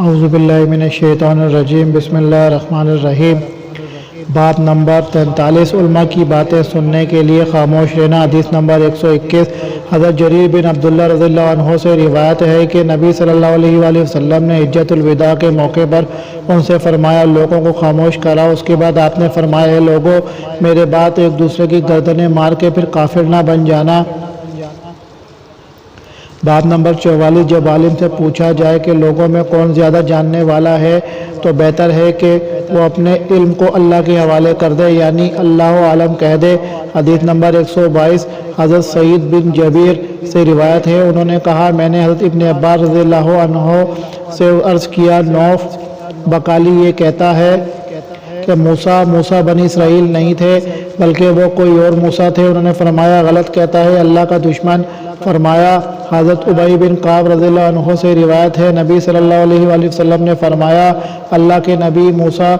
اعوذ باللہ من الشیطان الرجیم بسم اللہ الرحمن الرحیم۔ باب نمبر 43 علماء کی باتیں سننے کے لیے خاموش رہنا۔ حدیث نمبر 121۔ حضرت جریر بن عبداللہ رضی اللہ عنہ سے روایت ہے کہ نبی صلی اللہ علیہ وآلہ وسلم نے حجۃ الوداع کے موقع پر ان سے فرمایا لوگوں کو خاموش کرا۔ اس کے بعد آپ نے فرمایا اے لوگوں میرے بات ایک دوسرے کی گردنیں مار کے پھر کافر نہ بن جانا۔ باب نمبر 44۔ جب عالم سے پوچھا جائے کہ لوگوں میں کون زیادہ جاننے والا ہے تو بہتر ہے کہ وہ اپنے علم کو اللہ کے حوالے کر دے، یعنی اللہ عالم کہہ دے۔ حدیث نمبر 122۔ حضرت سعید بن جبیر سے روایت ہے انہوں نے کہا میں نے حضرت ابن عباس رضی اللہ عنہ سے عرض کیا نوف بقالی یہ کہتا ہے کہ موسیٰ بنی اسرائیل نہیں تھے بلکہ وہ کوئی اور موسیٰ تھے۔ انہوں نے فرمایا غلط کہتا ہے اللہ کا دشمن۔ فرمایا حضرت ابی بن کعب رضی اللہ عنہ سے روایت ہے نبی صلی اللہ علیہ وآلہ وسلم نے فرمایا اللہ کے نبی موسیٰ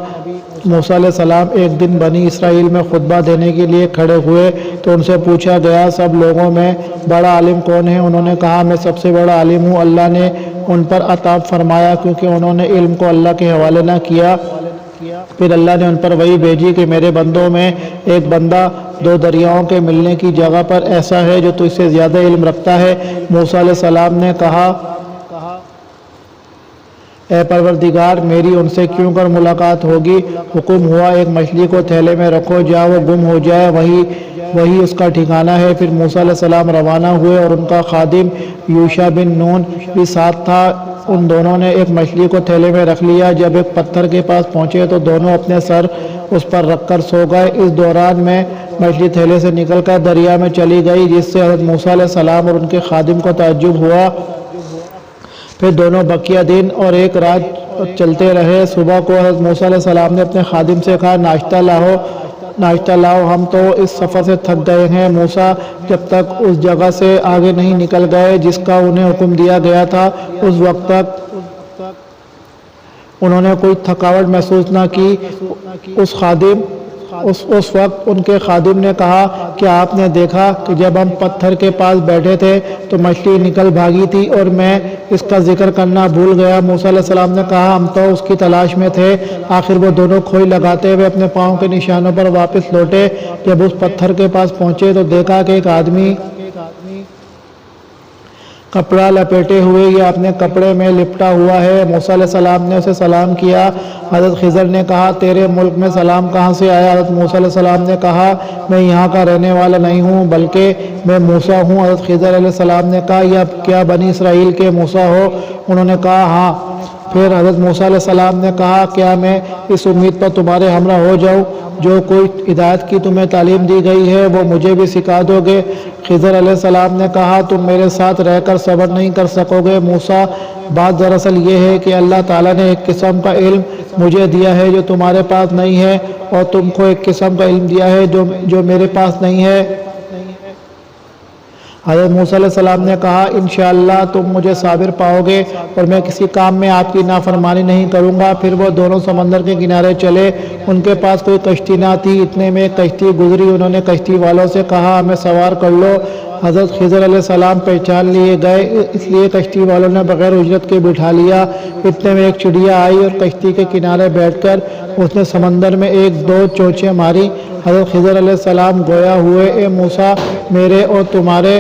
علیہ السلام ایک دن بنی اسرائیل میں خطبہ دینے کے لیے کھڑے ہوئے تو ان سے پوچھا گیا سب لوگوں میں بڑا عالم کون ہے؟ انہوں نے کہا میں سب سے بڑا عالم ہوں۔ اللہ نے ان پر عطاب فرمایا کیونکہ انہوں نے علم کو اللہ کے حوالے نہ کیا۔ پھر اللہ نے ان پر وحی بھیجی کہ میرے بندوں میں ایک بندہ دو دریاؤں کے ملنے کی جگہ پر ایسا ہے جو تجھ سے زیادہ علم رکھتا ہے۔ موسیٰ علیہ السلام نے کہا اے پروردگار میری ان سے کیوں کر ملاقات ہوگی؟ حکم ہوا ایک مچھلی کو تھیلے میں رکھو جہاں وہ گم ہو جائے وہی اس کا ٹھکانہ ہے۔ پھر موسیٰ علیہ السلام روانہ ہوئے اور ان کا خادم یوشع بن نون بھی ساتھ تھا۔ ان دونوں نے ایک مچھلی کو تھیلے میں رکھ لیا۔ جب ایک پتھر کے پاس پہنچے تو دونوں اپنے سر اس پر رکھ کر سو گئے۔ اس دوران میں مچھلی تھیلے سے نکل کر دریا میں چلی گئی جس سے حضرت موسیٰ علیہ السلام اور ان کے خادم کو تعجب ہوا۔ پھر دونوں بقیہ دن اور ایک رات چلتے رہے۔ صبح کو حضرت موسیٰ علیہ السلام نے اپنے خادم سے کہا ناشتہ لاؤ ہم تو اس سفر سے تھک گئے ہیں۔ موسیٰ جب تک اس جگہ سے آگے نہیں نکل گئے جس کا انہیں حکم دیا گیا تھا اس وقت تک انہوں نے کوئی تھکاوٹ محسوس نہ کی۔ اس وقت ان کے خادم نے کہا کہ آپ نے دیکھا کہ جب ہم پتھر کے پاس بیٹھے تھے تو مچھلی نکل بھاگی تھی اور میں اس کا ذکر کرنا بھول گیا۔ موسیٰ علیہ السلام نے کہا ہم تو اس کی تلاش میں تھے۔ آخر وہ دونوں کھوئی لگاتے ہوئے اپنے پاؤں کے نشانوں پر واپس لوٹے۔ جب اس پتھر کے پاس پہنچے تو دیکھا کہ ایک آدمی کپڑا لپیٹے ہوئے یا اپنے کپڑے میں لپٹا ہوا ہے۔ موسیٰ علیہ السلام نے اسے سلام کیا۔ حضرت خضر نے کہا تیرے ملک میں سلام کہاں سے آیا؟ حضرت موسیٰ علیہ السلام نے کہا میں یہاں کا رہنے والا نہیں ہوں بلکہ میں موسیٰ ہوں۔ حضرت خضر علیہ السلام نے کہا یا کیا بنی اسرائیل کے موسیٰ ہو؟ انہوں نے کہا ہاں۔ پھر حضرت موسیٰ علیہ السلام نے کہا کیا میں اس امید پر تمہارے ہمراہ ہو جاؤں جو کوئی ہدایت کی تمہیں تعلیم دی گئی ہے وہ مجھے بھی سکھا دو گے؟ خضر علیہ السلام نے کہا تم میرے ساتھ رہ کر صبر نہیں کر سکو گے۔ موسیٰ بات دراصل یہ ہے کہ اللہ تعالیٰ نے ایک قسم کا علم مجھے دیا ہے جو تمہارے پاس نہیں ہے اور تم کو ایک قسم کا علم دیا ہے جو میرے پاس نہیں ہے۔ حضرت موسیٰ علیہ السلام نے کہا انشاءاللہ تم مجھے صابر پاؤ گے اور میں کسی کام میں آپ کی نافرمانی نہیں کروں گا۔ پھر وہ دونوں سمندر کے کنارے چلے۔ ان کے پاس کوئی کشتی نہ تھی، اتنے میں ایک کشتی گزری۔ انہوں نے کشتی والوں سے کہا ہمیں سوار کر لو۔ حضرت خضر علیہ السلام پہچان لیے گئے اس لیے کشتی والوں نے بغیر اجرت کے بٹھا لیا۔ اتنے میں ایک چڑیا آئی اور کشتی کے کنارے بیٹھ کر اس نے سمندر میں ایک دو چونچیں ماری۔ حضرت خضر علیہ السلام گویا ہوئے اے موسیٰ میرے اور تمہارے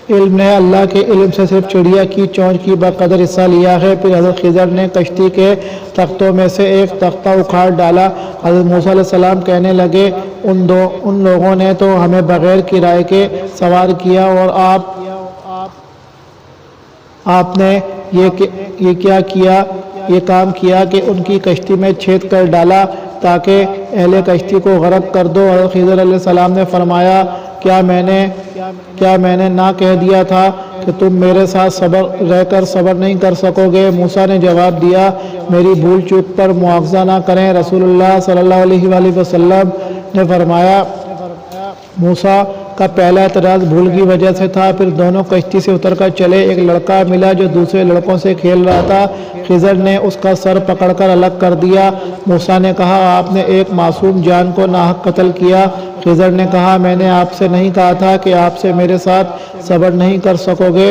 علم نے اللہ کے علم سے صرف چڑیا کی چونچ کی بقدر حصہ لیا ہے۔ پھر حضرت خضر نے کشتی کے تختوں میں سے ایک تختہ اکھاڑ ڈالا۔ حضرت موسیٰ علیہ السلام کہنے لگے ان لوگوں نے تو ہمیں بغیر کرائے کے سوار کیا اور آپ نے یہ کیا کیا یہ کام کیا کہ ان کی کشتی میں چھید کر ڈالا تاکہ اہل کشتی کو غرق کر دو۔ حضرت خضر علیہ السلام نے فرمایا کیا میں نے نہ کہہ دیا تھا کہ تم میرے ساتھ رہ کر صبر نہیں کر سکو گے؟ موسیٰ نے جواب دیا میری بھول چوک پر مواخذہ نہ کریں۔ رسول اللہ صلی اللہ علیہ وآلہ وسلم نے فرمایا موسیٰ کا پہلا اعتراض بھول کی وجہ سے تھا۔ پھر دونوں کشتی سے اتر کر چلے۔ ایک لڑکا ملا جو دوسرے لڑکوں سے کھیل رہا تھا۔ خضر نے اس کا سر پکڑ کر الگ کر دیا۔ موسیٰ نے کہا آپ نے ایک معصوم جان کو ناحق قتل کیا۔ خضر نے کہا میں نے آپ سے نہیں کہا تھا کہ آپ سے میرے ساتھ صبر نہیں کر سکو گے؟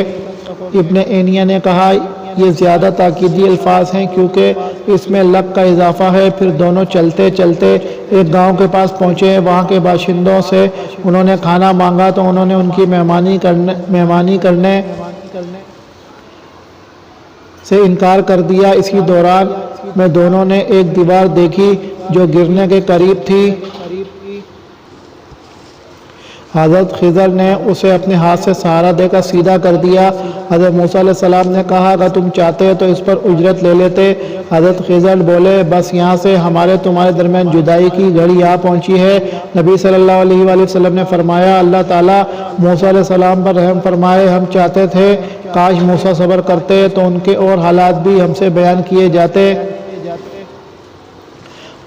ابن عینیہ نے کہا یہ زیادہ تاکیدی الفاظ ہیں کیونکہ اس میں لگ کا اضافہ ہے۔ پھر دونوں چلتے چلتے ایک گاؤں کے پاس پہنچے۔ وہاں کے باشندوں سے انہوں نے کھانا مانگا تو انہوں نے ان کی مہمانی کرنے سے انکار کر دیا۔ اسی دوران میں دونوں نے ایک دیوار دیکھی جو گرنے کے قریب تھی۔ حضرت خضر نے اسے اپنے ہاتھ سے سہارا دے کر سیدھا کر دیا۔ حضرت موسیٰ علیہ السلام نے کہا اگر تم چاہتے تو اس پر اجرت لے لیتے۔ حضرت خضر بولے بس یہاں سے ہمارے تمہارے درمیان جدائی کی گھڑی آ پہنچی ہے۔ نبی صلی اللہ علیہ وآلہ وسلم نے فرمایا اللہ تعالیٰ موسیٰ علیہ السلام پر رحم فرمائے۔ ہم چاہتے تھے کاش موسیٰ صبر کرتے تو ان کے اور حالات بھی ہم سے بیان کیے جاتے۔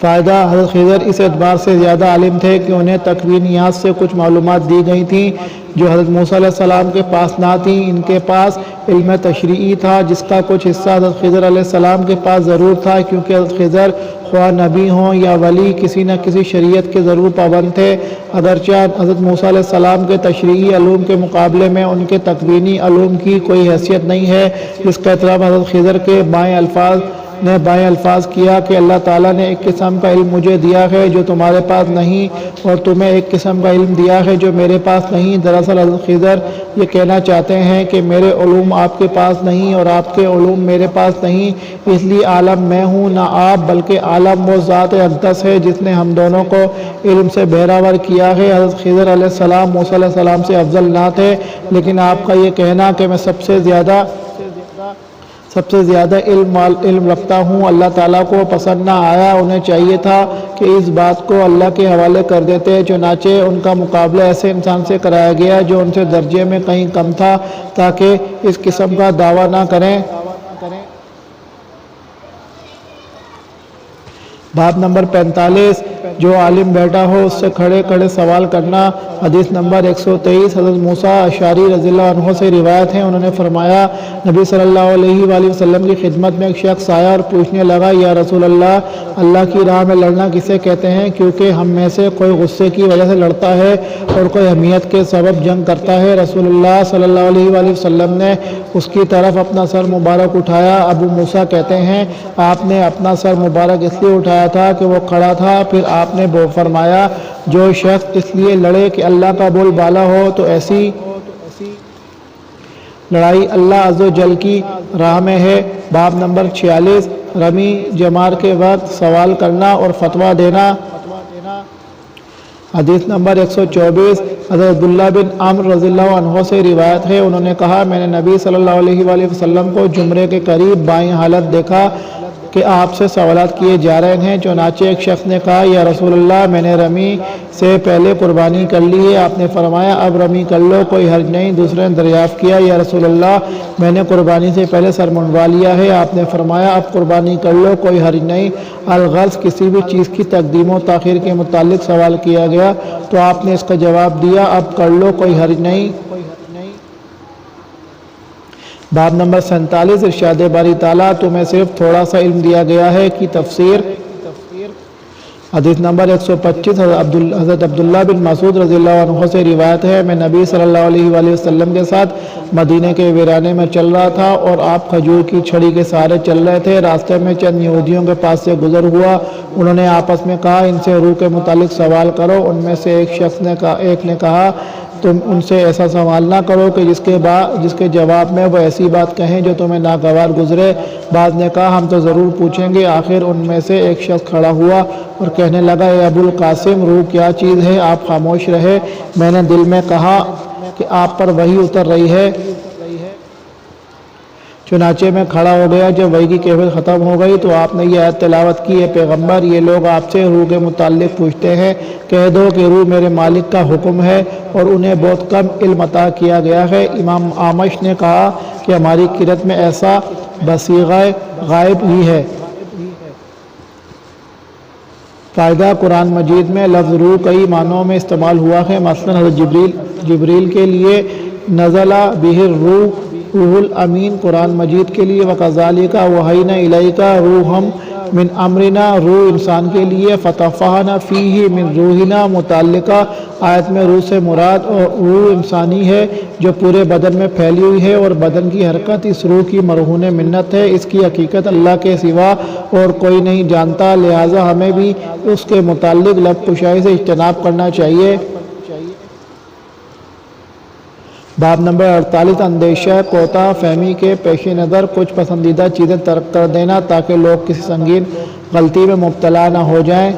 فائدہ حضرت خضر اس اعتبار سے زیادہ عالم تھے کہ انہیں تکوینیات سے کچھ معلومات دی گئی تھیں جو حضرت موسیٰ علیہ السلام کے پاس نہ تھیں۔ ان کے پاس علم تشریعی تھا جس کا کچھ حصہ حضرت خضر علیہ السلام کے پاس ضرور تھا کیونکہ حضرت خضر خواہ نبی ہوں یا ولی کسی نہ کسی شریعت کے ضرور پابند تھے۔ اگرچہ حضرت موسیٰ علیہ السلام کے تشریعی علوم کے مقابلے میں ان کے تکوینی علوم کی کوئی حیثیت نہیں ہے، جس کا اعتراف حضرت خضر کے بائیں الفاظ کیا کہ اللہ تعالیٰ نے ایک قسم کا علم مجھے دیا ہے جو تمہارے پاس نہیں اور تمہیں ایک قسم کا علم دیا ہے جو میرے پاس نہیں۔ دراصل حضرت خضر یہ کہنا چاہتے ہیں کہ میرے علوم آپ کے پاس نہیں اور آپ کے علوم میرے پاس نہیں، اس لیے عالم میں ہوں نہ آپ، بلکہ عالم وہ ذات اقدس ہے جس نے ہم دونوں کو علم سے بہراور کیا ہے۔ حضرت خضر علیہ السلام موسیٰ علیہ السلام سے افضل نہ تھے، لیکن آپ کا یہ کہنا کہ میں سب سے زیادہ علم رکھتا ہوں اللہ تعالیٰ کو پسند نہ آیا۔ انہیں چاہیے تھا کہ اس بات کو اللہ کے حوالے کر دیتے، چنانچہ ان کا مقابلہ ایسے انسان سے کرایا گیا جو ان سے درجے میں کہیں کم تھا تاکہ اس قسم کا دعویٰ نہ کریں۔ باب نمبر 45 جو عالم بیٹھا ہو اس سے کھڑے کھڑے سوال کرنا۔ حدیث نمبر 123 حضرت موسیٰ اشعری رضی اللہ عنہ سے روایت ہے، انہوں نے فرمایا نبی صلی اللہ علیہ وآلہ وسلم کی خدمت میں ایک شخص آیا اور پوچھنے لگا یا رسول اللہ کی راہ میں لڑنا کسے کہتے ہیں؟ کیونکہ ہم میں سے کوئی غصے کی وجہ سے لڑتا ہے اور کوئی حمیت کے سبب جنگ کرتا ہے۔ رسول اللہ صلی اللہ علیہ وآلہ وسلم نے اس کی طرف اپنا سر مبارک اٹھایا۔ ابو موسیٰ کہتے ہیں آپ نے اپنا سر مبارک اس لیے اٹھایا تھا کہ وہ کھڑا تھا، پھر آپ نے فرمایا جو شخص اس لیے لڑے کہ اللہ کا بول بالا ہو تو ایسی لڑائی اللہ عز و جل کی راہ میں ہے۔ باب نمبر 46 رمی جمار کے وقت سوال کرنا اور فتویٰ دینا۔ حدیث نمبر 124 حضرت عبداللہ بن عمرو رضی اللہ عنہ سے روایت ہے، انہوں نے کہا میں نے نبی صلی اللہ علیہ وآلہ وسلم کو جمرے کے قریب بائیں حالت دیکھا کہ آپ سے سوالات کیے جا رہے ہیں۔ چنانچہ ایک شخص نے کہا یا رسول اللہ میں نے رمی سے پہلے قربانی کر لی ہے۔ آپ نے فرمایا اب رمی کر لو، کوئی حرج نہیں۔ دوسرے نے دریافت کیا یا رسول اللہ میں نے قربانی سے پہلے سر منڈوا لیا ہے۔ آپ نے فرمایا اب قربانی کر لو، کوئی حرج نہیں۔ الغرض کسی بھی چیز کی تقدیم و تاخیر کے متعلق سوال کیا گیا تو آپ نے اس کا جواب دیا اب کر لو، کوئی حرج نہیں۔ باب نمبر 47 ارشاد باری تعالیٰ تمہیں صرف تھوڑا سا علم دیا گیا ہے کی تفسیر۔ حدیث نمبر 125 حضرت عبداللہ بن مسعود رضی اللہ عنہ سے روایت ہے میں نبی صلی اللہ علیہ وآلہ وسلم کے ساتھ مدینے کے ویرانے میں چل رہا تھا اور آپ کھجور کی چھڑی کے سہارے چل رہے تھے۔ راستے میں چند یہودیوں کے پاس سے گزر ہوا، انہوں نے آپس میں کہا ان سے روح کے متعلق سوال کرو۔ ان میں سے ایک نے کہا تم ان سے ایسا سوال نہ کرو کہ جس کے جواب میں وہ ایسی بات کہیں جو تمہیں ناگوار گزرے۔ بعض نے کہا ہم تو ضرور پوچھیں گے۔ آخر ان میں سے ایک شخص کھڑا ہوا اور کہنے لگا اے ابو القاسم روح کیا چیز ہے؟ آپ خاموش رہے۔ میں نے دل میں کہا کہ آپ پر وحی اتر رہی ہے، چنانچہ میں کھڑا ہو گیا۔ جب وحی کی کیفیت ختم ہو گئی تو آپ نے یہ آیت تلاوت کی اے پیغمبر یہ لوگ آپ سے روح کے متعلق پوچھتے ہیں، کہہ دو کہ روح میرے مالک کا حکم ہے اور انہیں بہت کم علم عطا کیا گیا ہے۔ امام عامش نے کہا کہ ہماری قرأت میں ایسا بصیغہ غائب ہی ہے۔ فائدہ قرآن مجید میں لفظ روح کئی معنوں میں استعمال ہوا ہے، مثلا حضرت جبریل کے لیے نزل بہ الروح روح الامین قرآن مجید کے لیے، وَكَذَلِكَ أَوْحَيْنَا إِلَيْكَ رُوحًا من امرنا، روح انسان کے لیے، فَتَنَفَّخْنَا فِيهِ من روحنا متعلقہ آیت میں روح سے مراد اور روح انسانی ہے جو پورے بدن میں پھیلی ہوئی ہے، اور بدن کی حرکت اس روح کی مرہون منت ہے، اس کی حقیقت اللہ کے سوا اور کوئی نہیں جانتا، لہٰذا ہمیں بھی اس کے متعلق لب کشائی سے اجتناب کرنا چاہیے۔ باب نمبر 48 اندیشہ کوتاہ فہمی کے پیش نظر کچھ پسندیدہ چیزیں ترک کر دینا تاکہ لوگ کسی سنگین غلطی میں مبتلا نہ ہو جائیں۔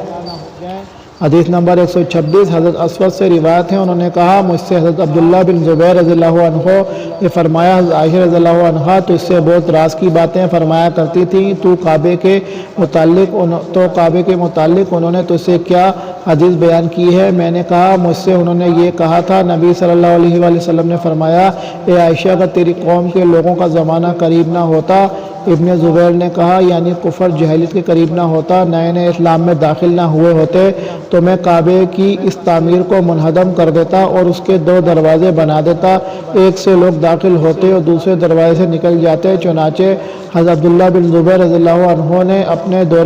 حدیث نمبر 126 حضرت اسود سے روایت ہے، انہوں نے کہا مجھ سے حضرت عبداللہ بن زبیر رضی اللہ عنہ نے فرمایا، حضرت عائشہ رضی اللہ عنہ تو اس سے بہت راز کی باتیں فرمایا کرتی تھیں، تو کعبے کے متعلق انہوں نے تجھ سے کیا حدیث بیان کی ہے؟ میں نے کہا مجھ سے انہوں نے یہ کہا تھا، نبی صلی اللہ علیہ وآلہ وسلم نے فرمایا، اے عائشہ اگر تیری قوم کے لوگوں کا زمانہ قریب نہ ہوتا، ابن زبیر نے کہا یعنی کفر جہلیت کے قریب نہ ہوتا، نئے نئے اسلام میں داخل نہ ہوئے ہوتے، تو میں کعبے کی اس تعمیر کو منہدم کر دیتا اور اس کے 2 دروازے بنا دیتا، ایک سے لوگ داخل ہوتے اور دوسرے دروازے سے نکل جاتے۔ چنانچہ حضرت عبداللہ بن زبیر رضی اللہ عنہ نے اپنے دور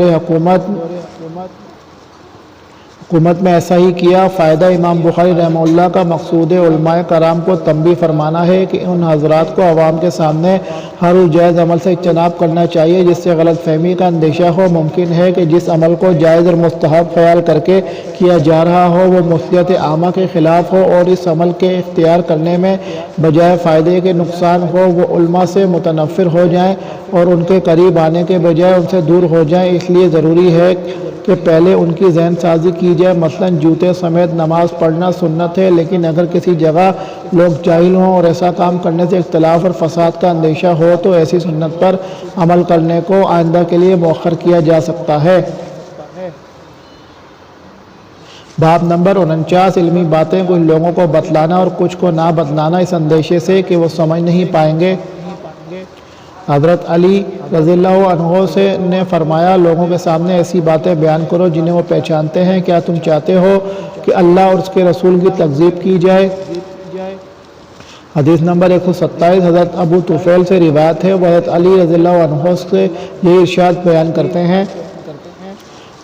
حکومت میں ایسا ہی کیا۔ فائدہ امام بخاری رحمہ اللہ کا مقصود علماء کرام کو تنبیہ فرمانا ہے کہ ان حضرات کو عوام کے سامنے ہر اس جائز عمل سے اجتناب کرنا چاہیے جس سے غلط فہمی کا اندیشہ ہو۔ ممکن ہے کہ جس عمل کو جائز اور مستحب خیال کر کے کیا جا رہا ہو وہ مصلحت عامہ کے خلاف ہو، اور اس عمل کے اختیار کرنے میں بجائے فائدے کے نقصان ہو، وہ علماء سے متنفر ہو جائیں اور ان کے قریب آنے کے بجائے ان سے دور ہو جائیں۔ اس لیے ضروری ہے کہ پہلے ان کی ذہن سازی کی جائے۔ مثلاً جوتے سمیت نماز پڑھنا سنت ہے، لیکن اگر کسی جگہ لوگ جاہل ہوں اور ایسا کام کرنے سے اختلاف اور فساد کا اندیشہ ہو تو ایسی سنت پر عمل کرنے کو آئندہ کے لیے مؤخر کیا جا سکتا ہے۔ باب نمبر 49 علمی باتیں کچھ لوگوں کو بتلانا اور کچھ کو نہ بتلانا اس اندیشے سے کہ وہ سمجھ نہیں پائیں گے۔ حضرت علی رضی اللہ عنہ نے فرمایا، لوگوں کے سامنے ایسی باتیں بیان کرو جنہیں وہ پہچانتے ہیں۔ کیا تم چاہتے ہو کہ اللہ اور اس کے رسول کی تکذیب کی جائے؟ حدیث نمبر 127 حضرت ابو طفیل سے روایت ہے، وہ حضرت علی رضی اللہ عنہ سے یہ ارشاد بیان کرتے ہیں۔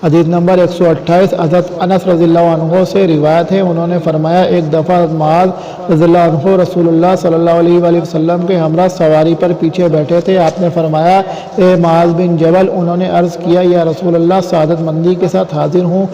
حدیث نمبر 128 حضرت انس رضی اللہ عنہ سے روایت ہے، انہوں نے فرمایا، ایک دفعہ حضرت معاذ رضی اللہ عنہ رسول اللہ صلی اللہ علیہ وآلہ وسلم کے ہمراہ سواری پر پیچھے بیٹھے تھے۔ آپ نے فرمایا، اے معاذ بن جبل۔ انہوں نے عرض کیا، یا رسول اللہ سعادت مندی کے ساتھ حاضر ہوں۔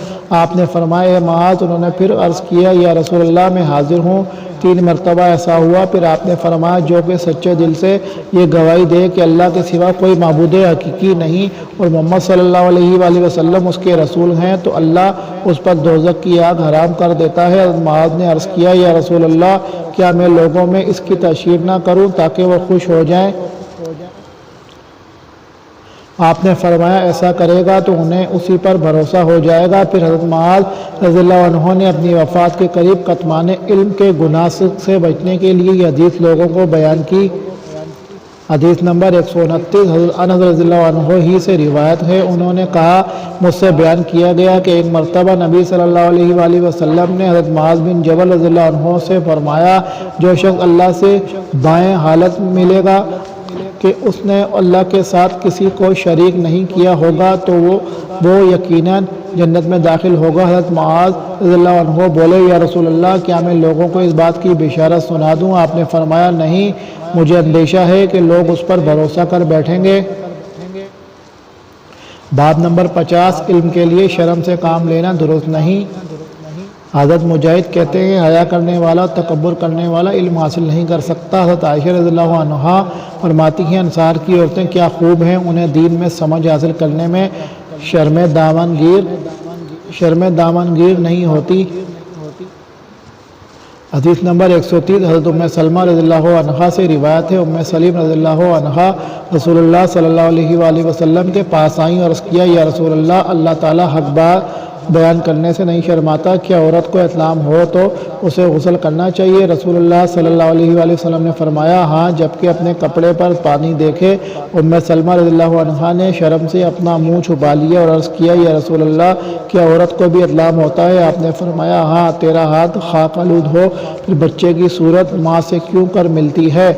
آپ نے فرمایا، اے معاذ۔ انہوں نے پھر عرض کیا، یا رسول اللہ میں حاضر ہوں۔ 3 مرتبہ ایسا ہوا۔ پھر آپ نے فرمایا، جو کہ سچے دل سے یہ گواہی دے کہ اللہ کے سوا کوئی معبود حقیقی نہیں اور محمد صلی اللہ علیہ وآلہ وسلم اس کے رسول ہیں، تو اللہ اس پر دوزخ کی آگ حرام کر دیتا ہے۔ حضرت معاذ نے عرض کیا، یا رسول اللہ کیا میں لوگوں میں اس کی تشہیر نہ کروں تاکہ وہ خوش ہو جائیں؟ آپ نے فرمایا، ایسا کرے گا تو انہیں اسی پر بھروسہ ہو جائے گا۔ پھر حضرت معاذ رضی اللہ عنہ نے اپنی وفات کے قریب کتمان علم کے گناہ سے بچنے کے لیے یہ حدیث لوگوں کو بیان کی۔ حدیث نمبر 129 حضرت انس رضی اللہ عنہ ہی سے روایت ہے، انہوں نے کہا، مجھ سے بیان کیا گیا کہ ایک مرتبہ نبی صلی اللہ علیہ وآلہ وسلم نے حضرت معاذ بن جبل رضی اللہ عنہ سے فرمایا، جو شخص اللہ سے بائیں حالت ملے گا کہ اس نے اللہ کے ساتھ کسی کو شریک نہیں کیا ہوگا تو وہ یقیناً جنت میں داخل ہوگا۔ حضرت معاذ رضی اللہ عنہ بولے، یا رسول اللہ کیا میں لوگوں کو اس بات کی بشارت سنا دوں؟ آپ نے فرمایا، نہیں، مجھے اندیشہ ہے کہ لوگ اس پر بھروسہ کر بیٹھیں گے۔ باب نمبر 50 علم کے لیے شرم سے کام لینا درست نہیں۔ حضرت مجاہد کہتے ہیں، حیا کرنے والا تکبر کرنے والا علم حاصل نہیں کر سکتا۔ حضرت عائشہ رضی اللہ عنہا فرماتی ہیں، انصار کی عورتیں کیا خوب ہیں، انہیں دین میں سمجھ حاصل کرنے میں شرم دامن گیر نہیں ہوتی۔ حدیث نمبر 130 حضرت ام سلمہ رضی اللہ عنہا سے روایت ہے، ام سلیم رضی اللہ عنہا رسول اللہ صلی اللہ علیہ وآلہ وسلم کے پاس آئیں اور عرض کیا، یا رسول اللہ، اللہ تعالیٰ حق بات بیان کرنے سے نہیں شرماتا، کیا عورت کو احتلام ہو تو اسے غسل کرنا چاہیے؟ رسول اللہ صلی اللہ علیہ وآلہ وسلم نے فرمایا، ہاں، جبکہ اپنے کپڑے پر پانی دیکھے۔ ام سلمہ رضی اللہ عنہا نے شرم سے اپنا منہ چھپا لیا اور عرض کیا، یا رسول اللہ کیا عورت کو بھی احتلام ہوتا ہے؟ آپ نے فرمایا، ہاں، تیرا ہاتھ خاک آلود ہو پھر بچے کی صورت ماں سے کیوں کر ملتی ہے؟